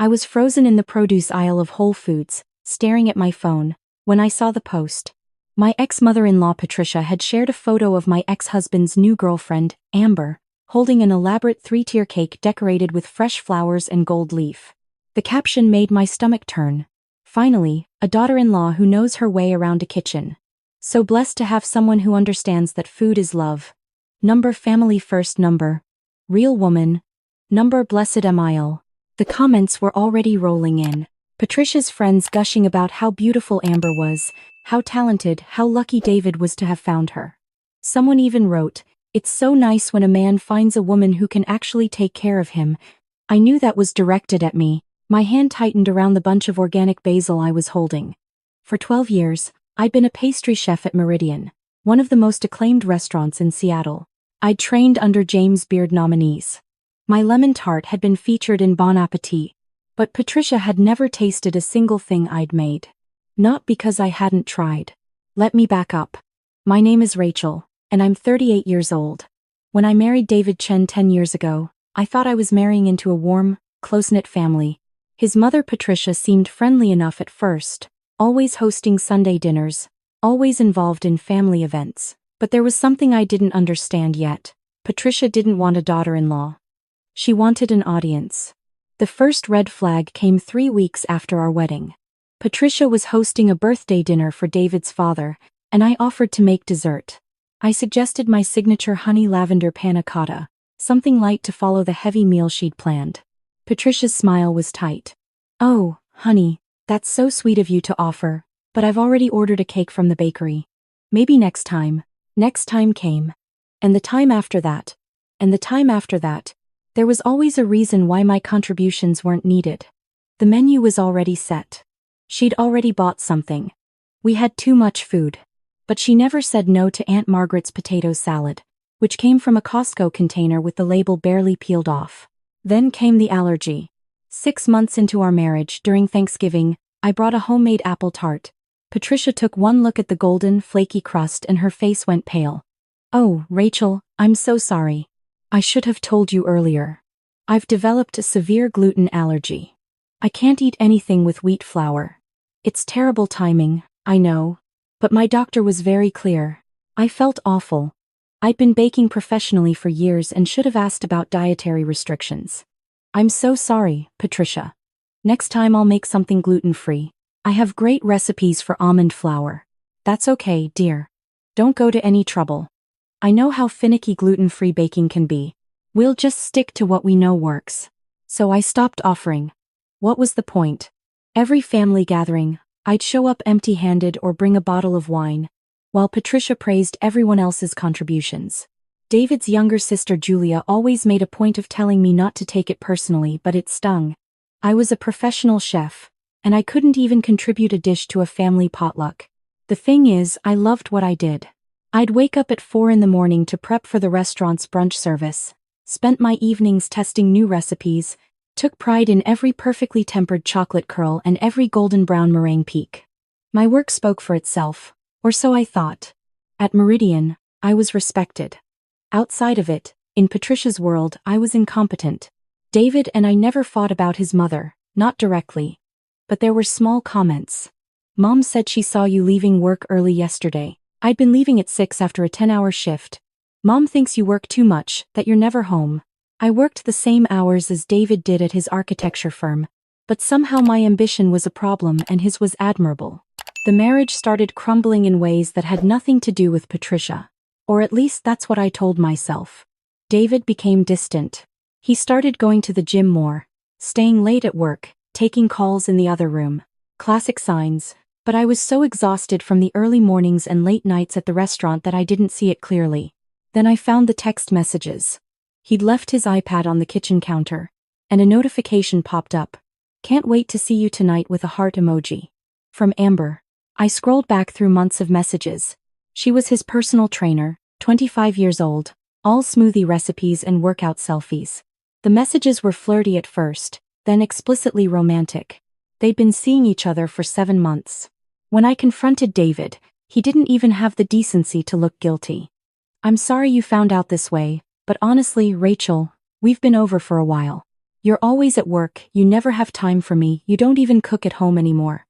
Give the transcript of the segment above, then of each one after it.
I was frozen in the produce aisle of Whole Foods, staring at my phone, when I saw the post. My ex-mother-in-law Patricia had shared a photo of my ex-husband's new girlfriend, Amber, holding an elaborate three-tier cake decorated with fresh flowers and gold leaf. The caption made my stomach turn. Finally, a daughter-in-law who knows her way around a kitchen. So blessed to have someone who understands that food is love. Number family first number. Real woman. Number blessed mile. The comments were already rolling in. Patricia's friends gushing about how beautiful Amber was, how talented, how lucky David was to have found her. Someone even wrote, "It's so nice when a man finds a woman who can actually take care of him." I knew that was directed at me. My hand tightened around the bunch of organic basil I was holding. For 12 years, I'd been a pastry chef at Meridian, one of the most acclaimed restaurants in Seattle. I'd trained under James Beard nominees. My lemon tart had been featured in Bon Appetit, but Patricia had never tasted a single thing I'd made. Not because I hadn't tried. Let me back up. My name is Rachel, and I'm 38 years old. When I married David Chen 10 years ago, I thought I was marrying into a warm, close-knit family. His mother Patricia seemed friendly enough at first, always hosting Sunday dinners, always involved in family events. But there was something I didn't understand yet. Patricia didn't want a daughter-in-law. She wanted an audience. The first red flag came 3 weeks after our wedding. Patricia was hosting a birthday dinner for David's father, and I offered to make dessert. I suggested my signature honey lavender panna cotta, something light to follow the heavy meal she'd planned. Patricia's smile was tight. "Oh, honey, that's so sweet of you to offer, but I've already ordered a cake from the bakery. Maybe next time." Next time came. And the time after that. And the time after that. There was always a reason why my contributions weren't needed. The menu was already set. She'd already bought something. We had too much food. But she never said no to Aunt Margaret's potato salad, which came from a Costco container with the label barely peeled off. Then came the allergy. 6 months into our marriage, during Thanksgiving, I brought a homemade apple tart. Patricia took one look at the golden, flaky crust and her face went pale. "Oh, Rachel, I'm so sorry. I should have told you earlier. I've developed a severe gluten allergy. I can't eat anything with wheat flour. It's terrible timing, I know. But my doctor was very clear." I felt awful. I'd been baking professionally for years and should have asked about dietary restrictions. "I'm so sorry, Patricia. Next time I'll make something gluten-free. I have great recipes for almond flour." "That's okay, dear. Don't go to any trouble. I know how finicky gluten-free baking can be. We'll just stick to what we know works." So I stopped offering. What was the point? Every family gathering, I'd show up empty-handed or bring a bottle of wine, while Patricia praised everyone else's contributions. David's younger sister Julia always made a point of telling me not to take it personally, but it stung. I was a professional chef, and I couldn't even contribute a dish to a family potluck. The thing is, I loved what I did. I'd wake up at 4 in the morning to prep for the restaurant's brunch service, spent my evenings testing new recipes, took pride in every perfectly tempered chocolate curl and every golden brown meringue peak. My work spoke for itself, or so I thought. At Meridian, I was respected. Outside of it, in Patricia's world, I was incompetent. David and I never fought about his mother, not directly. But there were small comments. "Mom said she saw you leaving work early yesterday." I'd been leaving at 6 after a 10-hour shift. "Mom thinks you work too much, that you're never home." I worked the same hours as David did at his architecture firm, but somehow my ambition was a problem and his was admirable. The marriage started crumbling in ways that had nothing to do with Patricia. Or at least that's what I told myself. David became distant. He started going to the gym more, staying late at work, taking calls in the other room. Classic signs. But I was so exhausted from the early mornings and late nights at the restaurant that I didn't see it clearly. Then I found the text messages. He'd left his iPad on the kitchen counter, and a notification popped up. "Can't wait to see you tonight," with a heart emoji. From Amber. I scrolled back through months of messages. She was his personal trainer, 25 years old, all smoothie recipes and workout selfies. The messages were flirty at first, then explicitly romantic. They'd been seeing each other for 7 months. When I confronted David, he didn't even have the decency to look guilty. "I'm sorry you found out this way, but honestly, Rachel, we've been over for a while. You're always at work, you never have time for me, you don't even cook at home anymore.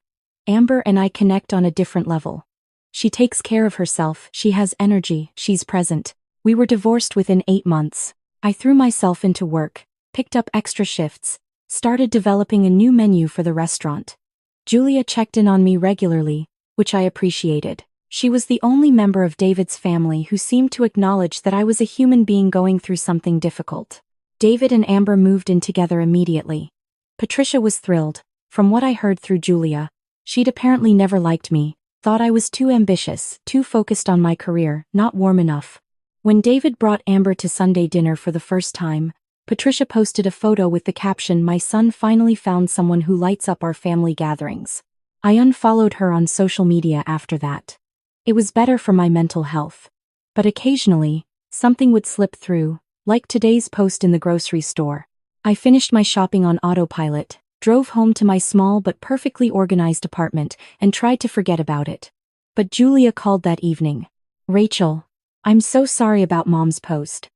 Amber and I connect on a different level. She takes care of herself, she has energy, she's present. We were divorced within 8 months. I threw myself into work, picked up extra shifts, started developing a new menu for the restaurant. Julia checked in on me regularly, which I appreciated. She was the only member of David's family who seemed to acknowledge that I was a human being going through something difficult. David and Amber moved in together immediately. Patricia was thrilled. From what I heard through Julia, she'd apparently never liked me, thought I was too ambitious, too focused on my career, not warm enough. When David brought Amber to Sunday dinner for the first time, Patricia posted a photo with the caption, "My son finally found someone who lights up our family gatherings." I unfollowed her on social media after that. It was better for my mental health. But occasionally, something would slip through, like today's post in the grocery store. I finished my shopping on autopilot, drove home to my small but perfectly organized apartment, and tried to forget about it. But Julia called that evening. "Rachel, I'm so sorry about Mom's post.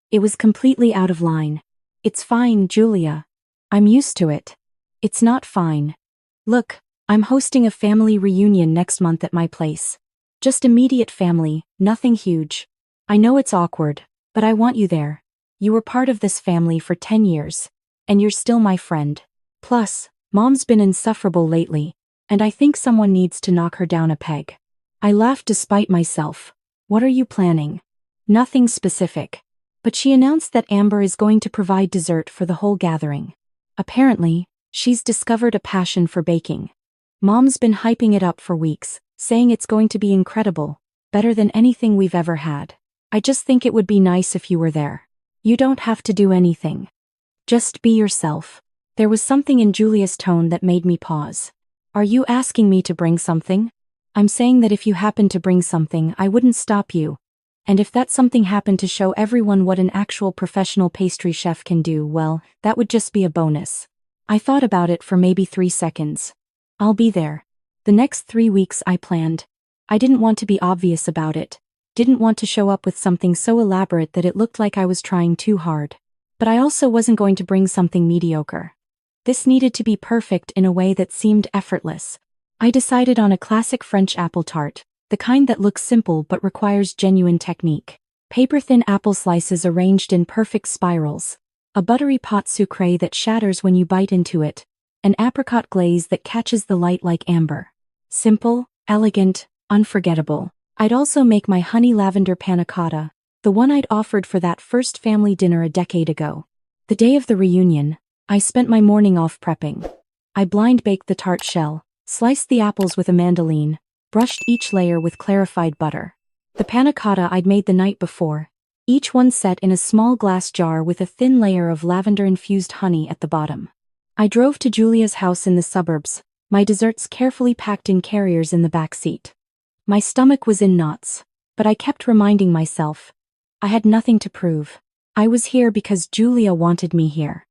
It was completely out of line." "It's fine, Julia. I'm used to it." "It's not fine. Look, I'm hosting a family reunion next month at my place. Just immediate family, nothing huge. I know it's awkward, but I want you there. You were part of this family for 10 years, and you're still my friend. Plus, Mom's been insufferable lately, and I think someone needs to knock her down a peg." I laughed despite myself. "What are you planning?" "Nothing specific. But she announced that Amber is going to provide dessert for the whole gathering. Apparently, she's discovered a passion for baking. Mom's been hyping it up for weeks, saying it's going to be incredible, better than anything we've ever had. I just think it would be nice if you were there. You don't have to do anything. Just be yourself." There was something in Julia's tone that made me pause. "Are you asking me to bring something?" "I'm saying that if you happen to bring something, I wouldn't stop you. And if that something happened to show everyone what an actual professional pastry chef can do, well, that would just be a bonus." I thought about it for maybe 3 seconds. "I'll be there." The next 3 weeks I planned. I didn't want to be obvious about it. Didn't want to show up with something so elaborate that it looked like I was trying too hard. But I also wasn't going to bring something mediocre. This needed to be perfect in a way that seemed effortless. I decided on a classic French apple tart, the kind that looks simple but requires genuine technique. Paper-thin apple slices arranged in perfect spirals, a buttery pâte sucrée that shatters when you bite into it, an apricot glaze that catches the light like amber. Simple, elegant, unforgettable. I'd also make my honey lavender panna cotta, the one I'd offered for that first family dinner a decade ago. The day of the reunion, I spent my morning off prepping. I blind-baked the tart shell, sliced the apples with a mandoline, brushed each layer with clarified butter. The panna cotta I'd made the night before, each one set in a small glass jar with a thin layer of lavender-infused honey at the bottom. I drove to Julia's house in the suburbs, my desserts carefully packed in carriers in the back seat. My stomach was in knots, but I kept reminding myself, I had nothing to prove. I was here because Julia wanted me here.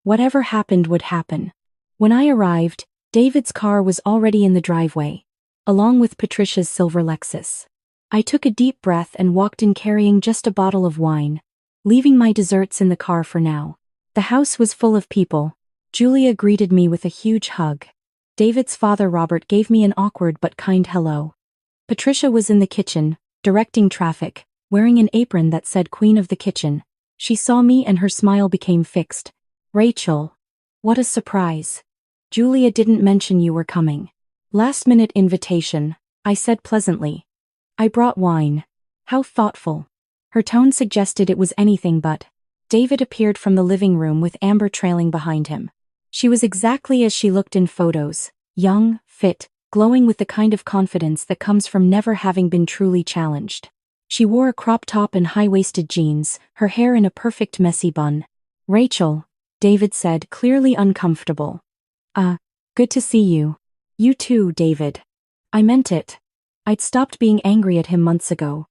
Whatever happened would happen. When I arrived, David's car was already in the driveway, along with Patricia's silver Lexus. I took a deep breath and walked in carrying just a bottle of wine, leaving my desserts in the car for now. The house was full of people. Julia greeted me with a huge hug. David's father Robert gave me an awkward but kind hello. Patricia was in the kitchen, directing traffic, wearing an apron that said Queen of the Kitchen. She saw me and her smile became fixed. "Rachel. What a surprise. Julia didn't mention you were coming." "Last-minute invitation," I said pleasantly. "I brought wine." "How thoughtful." Her tone suggested it was anything but. David appeared from the living room with Amber trailing behind him. She was exactly as she looked in photos, young, fit, glowing with the kind of confidence that comes from never having been truly challenged. She wore a crop top and high-waisted jeans, her hair in a perfect messy bun. "Rachel," David said, clearly uncomfortable. Good to see you." "You too, David." I meant it. I'd stopped being angry at him months ago.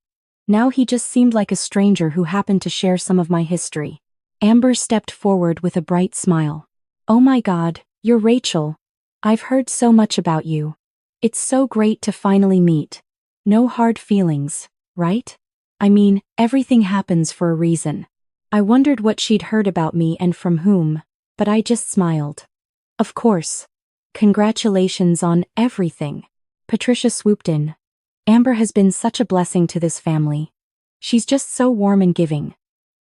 Now he just seemed like a stranger who happened to share some of my history. Amber stepped forward with a bright smile. "Oh my God, you're Rachel. I've heard so much about you. It's so great to finally meet. No hard feelings, right? I mean, everything happens for a reason." I wondered what she'd heard about me and from whom. but I just smiled. Of course. Congratulations on everything. Patricia swooped in. Amber has been such a blessing to this family. She's just so warm and giving.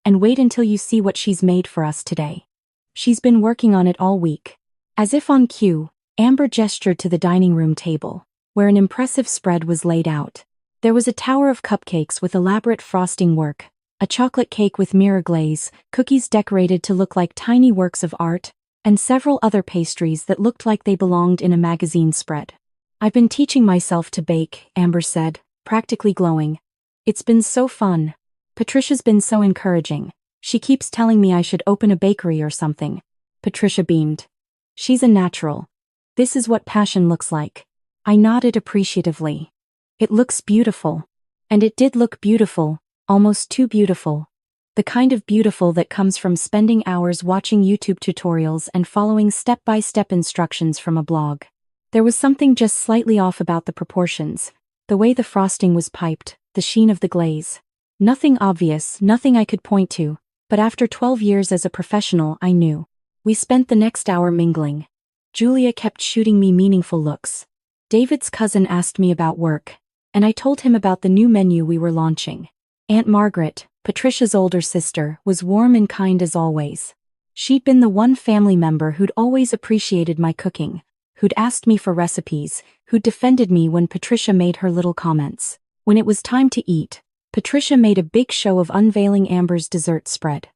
And wait until you see what she's made for us today. She's been working on it all week. As if on cue, Amber gestured to the dining room table, where an impressive spread was laid out. There was a tower of cupcakes with elaborate frosting work, a chocolate cake with mirror glaze, cookies decorated to look like tiny works of art, and several other pastries that looked like they belonged in a magazine spread. I've been teaching myself to bake, Amber said, practically glowing. It's been so fun. Patricia's been so encouraging. She keeps telling me I should open a bakery or something. Patricia beamed. She's a natural. This is what passion looks like. I nodded appreciatively. It looks beautiful. And it did look beautiful, almost too beautiful. The kind of beautiful that comes from spending hours watching YouTube tutorials and following step-by-step instructions from a blog. There was something just slightly off about the proportions, the way the frosting was piped, the sheen of the glaze. Nothing obvious, nothing I could point to, but after 12 years as a professional I knew. We spent the next hour mingling. Julia kept shooting me meaningful looks. David's cousin asked me about work, and I told him about the new menu we were launching. Aunt Margaret, Patricia's older sister, was warm and kind as always. She'd been the one family member who'd always appreciated my cooking, who'd asked me for recipes, who'd defended me when Patricia made her little comments. When it was time to eat, Patricia made a big show of unveiling Amber's dessert spread.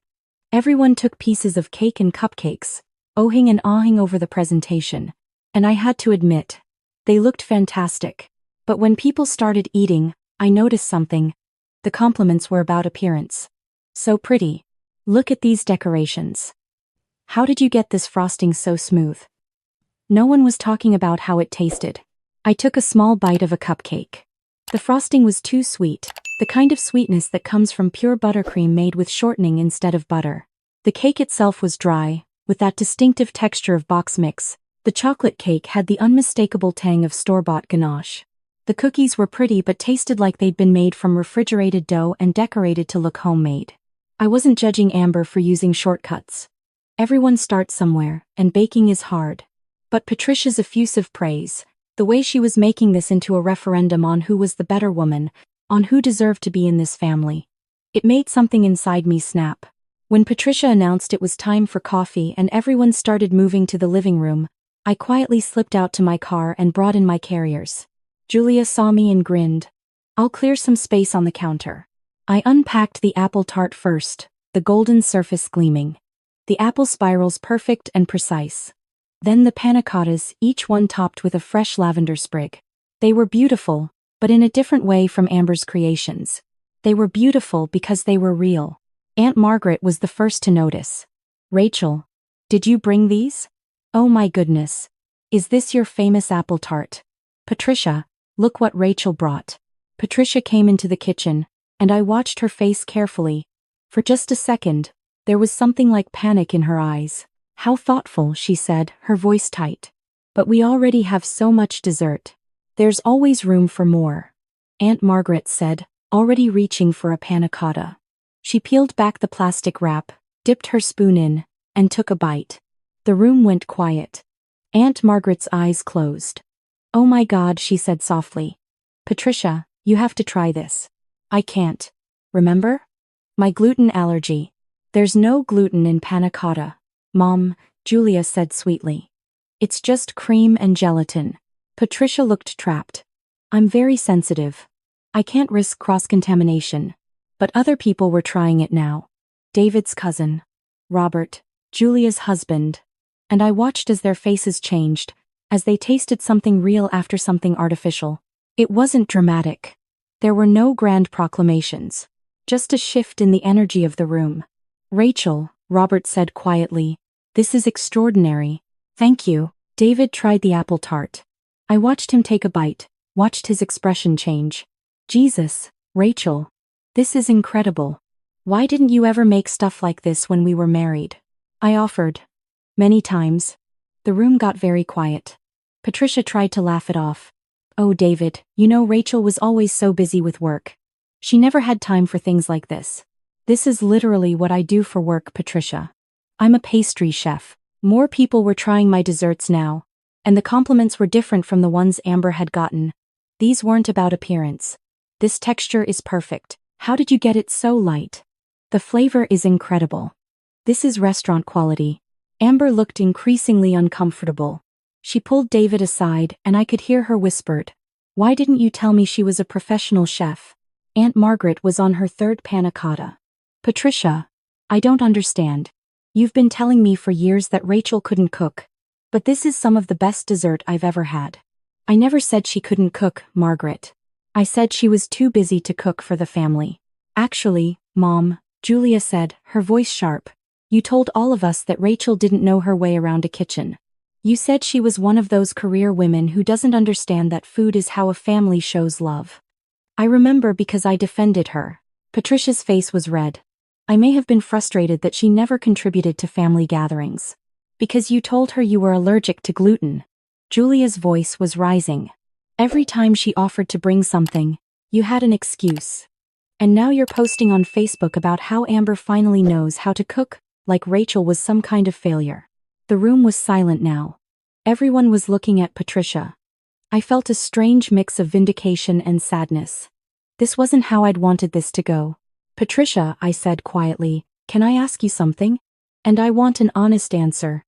Everyone took pieces of cake and cupcakes, ohing and awing over the presentation, and I had to admit, they looked fantastic. But when people started eating, I noticed something. The compliments were about appearance. So pretty. Look at these decorations. How did you get this frosting so smooth? No one was talking about how it tasted. I took a small bite of a cupcake. The frosting was too sweet, the kind of sweetness that comes from pure buttercream made with shortening instead of butter. The cake itself was dry, with that distinctive texture of box mix. The chocolate cake had the unmistakable tang of store-bought ganache. The cookies were pretty but tasted like they'd been made from refrigerated dough and decorated to look homemade. I wasn't judging Amber for using shortcuts. Everyone starts somewhere, and baking is hard. But Patricia's effusive praise, the way she was making this into a referendum on who was the better woman, on who deserved to be in this family. It made something inside me snap. When Patricia announced it was time for coffee and everyone started moving to the living room, I quietly slipped out to my car and brought in my carriers. Julia saw me and grinned. I'll clear some space on the counter. I unpacked the apple tart first, the golden surface gleaming. The apple spirals perfect and precise. Then the panna cottas, each one topped with a fresh lavender sprig. They were beautiful, but in a different way from Amber's creations. They were beautiful because they were real. Aunt Margaret was the first to notice. Rachel, did you bring these? Oh my goodness. Is this your famous apple tart? Patricia, look what Rachel brought. Patricia came into the kitchen, and I watched her face carefully. For just a second, there was something like panic in her eyes. How thoughtful, she said, her voice tight. But we already have so much dessert. There's always room for more. Aunt Margaret said, already reaching for a panna cotta. She peeled back the plastic wrap, dipped her spoon in, and took a bite. The room went quiet. Aunt Margaret's eyes closed. Oh my God, she said softly. Patricia, you have to try this. I can't. Remember? My gluten allergy. There's no gluten in panna cotta. Mom, Julia said sweetly. It's just cream and gelatin. Patricia looked trapped. I'm very sensitive. I can't risk cross-contamination. But other people were trying it now. David's cousin. Robert, Julia's husband. And I watched as their faces changed, as they tasted something real after something artificial. It wasn't dramatic. There were no grand proclamations. Just a shift in the energy of the room. Rachel, Robert said quietly, this is extraordinary. Thank you. David tried the apple tart. I watched him take a bite, watched his expression change. Jesus, Rachel. This is incredible. Why didn't you ever make stuff like this when we were married? I offered. Many times. The room got very quiet. Patricia tried to laugh it off. Oh, David, you know Rachel was always so busy with work. She never had time for things like this. This is literally what I do for work, Patricia. I'm a pastry chef. More people were trying my desserts now, and the compliments were different from the ones Amber had gotten. These weren't about appearance. This texture is perfect. How did you get it so light? The flavor is incredible. This is restaurant quality. Amber looked increasingly uncomfortable. She pulled David aside and I could hear her whispered, "Why didn't you tell me she was a professional chef?" Aunt Margaret was on her third panna cotta. "Patricia, I don't understand. You've been telling me for years that Rachel couldn't cook. But this is some of the best dessert I've ever had." "I never said she couldn't cook, Margaret. I said she was too busy to cook for the family." "Actually, Mom," Julia said, her voice sharp, "you told all of us that Rachel didn't know her way around a kitchen. You said she was one of those career women who doesn't understand that food is how a family shows love." "I remember because I defended her." Patricia's face was red. "I may have been frustrated that she never contributed to family gatherings. Because you told her you were allergic to gluten." Julia's voice was rising. "Every time she offered to bring something, you had an excuse. And now you're posting on Facebook about how Amber finally knows how to cook, like Rachel was some kind of failure." The room was silent now. Everyone was looking at Patricia. I felt a strange mix of vindication and sadness. This wasn't how I'd wanted this to go. "Patricia," I said quietly, "can I ask you something? And I want an honest answer.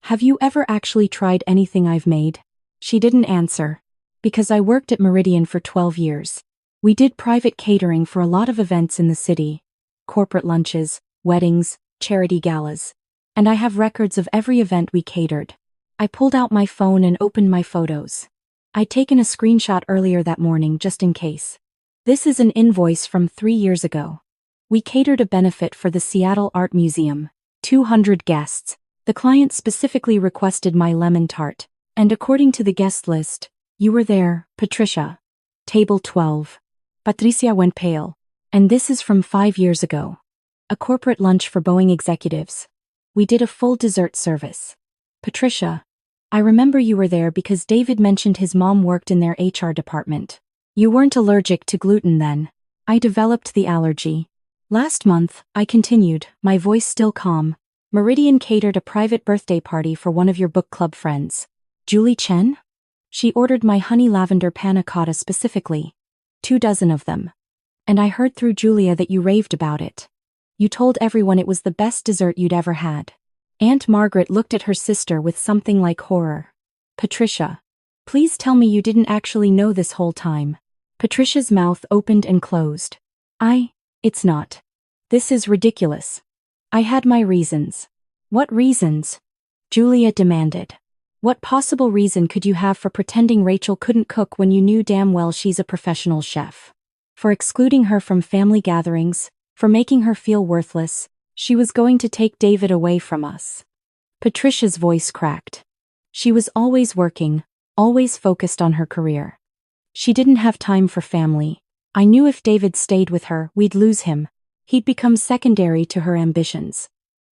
Have you ever actually tried anything I've made?" She didn't answer. "Because I worked at Meridian for 12 years. We did private catering for a lot of events in the city. Corporate lunches, weddings, charity galas. And I have records of every event we catered." I pulled out my phone and opened my photos. I'd taken a screenshot earlier that morning just in case. This is an invoice from 3 years ago. We catered a benefit for the Seattle Art Museum. 200 guests. The client specifically requested my lemon tart. And according to the guest list, you were there, Patricia. Table 12. Patricia went pale. "And this is from 5 years ago. A corporate lunch for Boeing executives. We did a full dessert service. Patricia, I remember you were there because David mentioned his mom worked in their HR department. You weren't allergic to gluten then." "I developed the allergy. Last month," I continued, my voice still calm, "Meridian catered a private birthday party for one of your book club friends. Julie Chen? She ordered my honey lavender panna cotta specifically. 24 of them. And I heard through Julia that you raved about it. You told everyone it was the best dessert you'd ever had." Aunt Margaret looked at her sister with something like horror. "Patricia, please tell me you didn't actually know this whole time." Patricia's mouth opened and closed. It's not. This is ridiculous. I had my reasons." "What reasons?" Julia demanded. "What possible reason could you have for pretending Rachel couldn't cook when you knew damn well she's a professional chef? For excluding her from family gatherings, for making her feel worthless, she was going to take David away from us." Patricia's voice cracked. She was always working, always focused on her career. She didn't have time for family. I knew if David stayed with her, we'd lose him. He'd become secondary to her ambitions.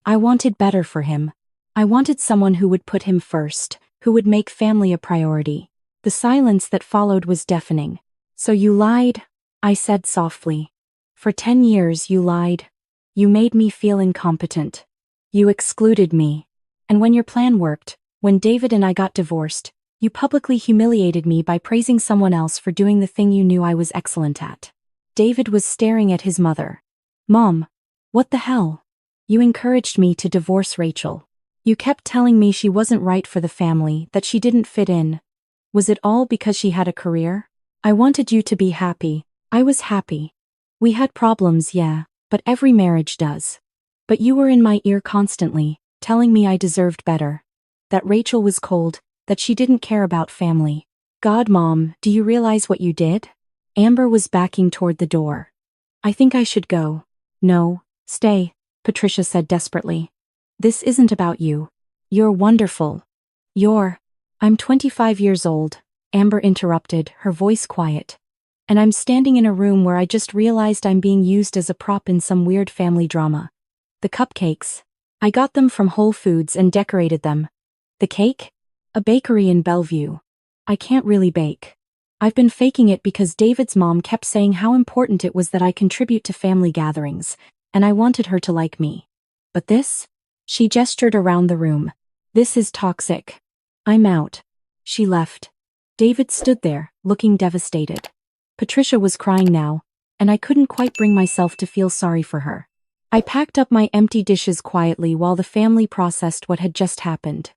I wanted better for him. I wanted someone who would put him first, who would make family a priority. The silence that followed was deafening. "So you lied?" I said softly. "For 10 years you lied. You made me feel incompetent. You excluded me. And when your plan worked, when David and I got divorced, you publicly humiliated me by praising someone else for doing the thing you knew I was excellent at." David was staring at his mother. "Mom, what the hell? You encouraged me to divorce Rachel. You kept telling me she wasn't right for the family, that she didn't fit in. Was it all because she had a career? I wanted you to be happy. I was happy. We had problems, yeah, but every marriage does. But you were in my ear constantly, telling me I deserved better. That Rachel was cold, that she didn't care about family. God, Mom, do you realize what you did?" Amber was backing toward the door. "I think I should go." "No, stay," Patricia said desperately. "This isn't about you. You're wonderful. I'm 25 years old," Amber interrupted, her voice quiet. "And I'm standing in a room where I just realized I'm being used as a prop in some weird family drama. The cupcakes. I got them from Whole Foods and decorated them. The cake? A bakery in Bellevue. I can't really bake. I've been faking it because David's mom kept saying how important it was that I contribute to family gatherings, and I wanted her to like me. But this?" She gestured around the room. This is toxic. I'm out. She left. David stood there, looking devastated. Patricia was crying now, and I couldn't quite bring myself to feel sorry for her. I packed up my empty dishes quietly while the family processed what had just happened.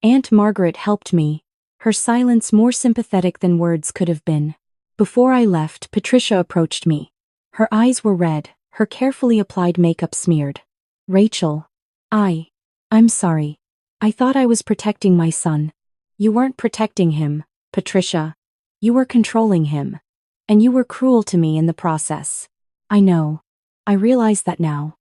Aunt Margaret helped me, her silence more sympathetic than words could have been. Before I left, Patricia approached me. Her eyes were red, her carefully applied makeup smeared. Rachel. I'm sorry. I thought I was protecting my son. You weren't protecting him, Patricia. You were controlling him. And you were cruel to me in the process. I know. I realize that now.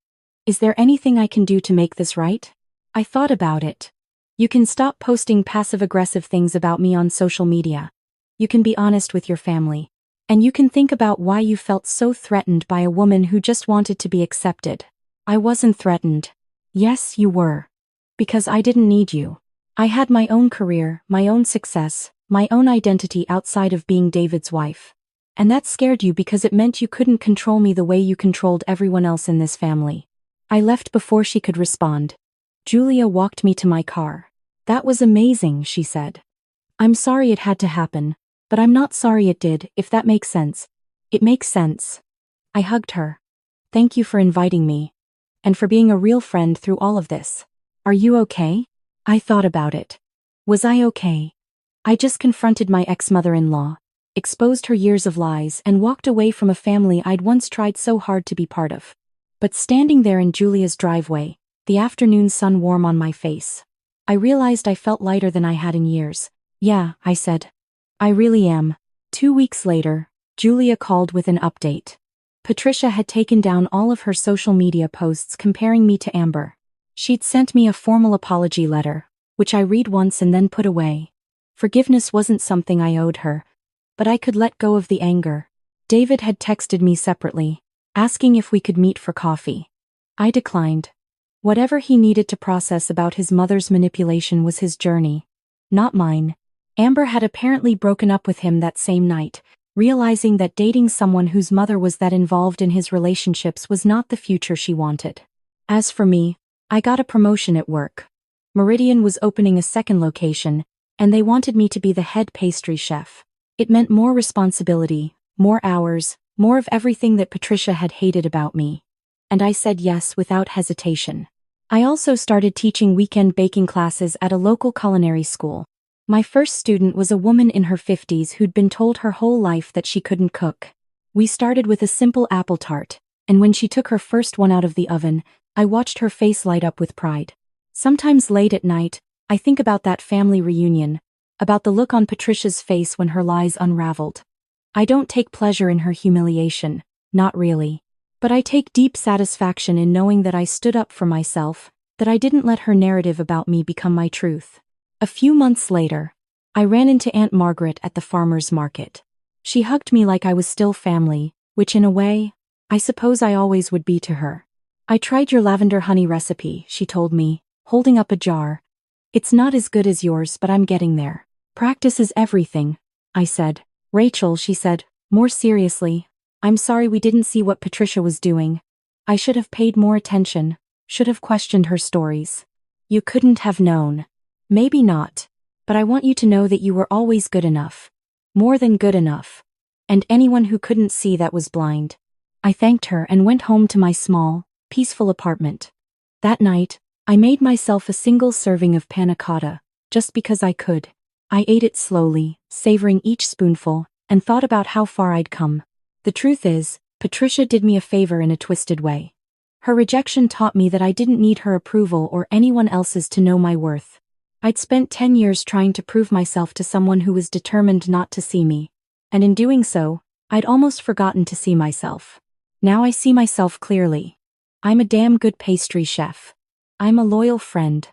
Is there anything I can do to make this right? I thought about it. You can stop posting passive-aggressive things about me on social media. You can be honest with your family. And you can think about why you felt so threatened by a woman who just wanted to be accepted. I wasn't threatened. Yes, you were. Because I didn't need you. I had my own career, my own success, my own identity outside of being David's wife. And that scared you because it meant you couldn't control me the way you controlled everyone else in this family. I left before she could respond. Julia walked me to my car. That was amazing, she said. I'm sorry it had to happen, but I'm not sorry it did, if that makes sense. It makes sense. I hugged her. Thank you for inviting me. And for being a real friend through all of this. Are you okay? I thought about it. Was I okay? I just confronted my ex-mother-in-law, exposed her years of lies, and walked away from a family I'd once tried so hard to be part of. But standing there in Julia's driveway, the afternoon sun warm on my face, I realized I felt lighter than I had in years. Yeah, I said. I really am. 2 weeks later, Julia called with an update. Patricia had taken down all of her social media posts comparing me to Amber. She'd sent me a formal apology letter, which I read once and then put away. Forgiveness wasn't something I owed her, but I could let go of the anger. David had texted me separately, asking if we could meet for coffee. I declined. Whatever he needed to process about his mother's manipulation was his journey, not mine. Amber had apparently broken up with him that same night, realizing that dating someone whose mother was that involved in his relationships was not the future she wanted. As for me, I got a promotion at work. Meridian was opening a second location, and they wanted me to be the head pastry chef. It meant more responsibility, more hours, more of everything that Patricia had hated about me. And I said yes without hesitation. I also started teaching weekend baking classes at a local culinary school. My first student was a woman in her 50s who'd been told her whole life that she couldn't cook. We started with a simple apple tart, and when she took her first one out of the oven, I watched her face light up with pride. Sometimes late at night, I think about that family reunion, about the look on Patricia's face when her lies unraveled. I don't take pleasure in her humiliation, not really. But I take deep satisfaction in knowing that I stood up for myself, that I didn't let her narrative about me become my truth. A few months later, I ran into Aunt Margaret at the farmer's market. She hugged me like I was still family, which in a way, I suppose I always would be to her. I tried your lavender honey recipe, she told me, holding up a jar. It's not as good as yours, but I'm getting there. Practice is everything, I said. Rachel, she said, more seriously, I'm sorry we didn't see what Patricia was doing. I should have paid more attention, should have questioned her stories. You couldn't have known. Maybe not, but I want you to know that you were always good enough. More than good enough. And anyone who couldn't see that was blind. I thanked her and went home to my small, peaceful apartment. That night, I made myself a single serving of panna cotta, just because I could. I ate it slowly, savoring each spoonful, and thought about how far I'd come. The truth is, Patricia did me a favor in a twisted way. Her rejection taught me that I didn't need her approval or anyone else's to know my worth. I'd spent 10 years trying to prove myself to someone who was determined not to see me. And in doing so, I'd almost forgotten to see myself. Now I see myself clearly. I'm a damn good pastry chef. I'm a loyal friend.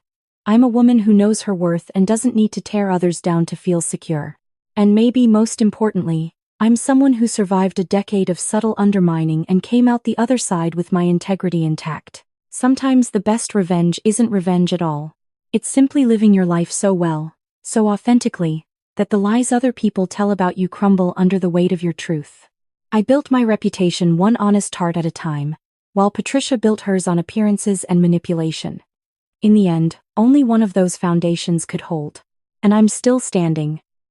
I'm a woman who knows her worth and doesn't need to tear others down to feel secure. And maybe most importantly, I'm someone who survived a decade of subtle undermining and came out the other side with my integrity intact. Sometimes the best revenge isn't revenge at all. It's simply living your life so well, so authentically, that the lies other people tell about you crumble under the weight of your truth. I built my reputation one honest tart at a time, while Patricia built hers on appearances and manipulation. In the end, only one of those foundations could hold. And I'm still standing,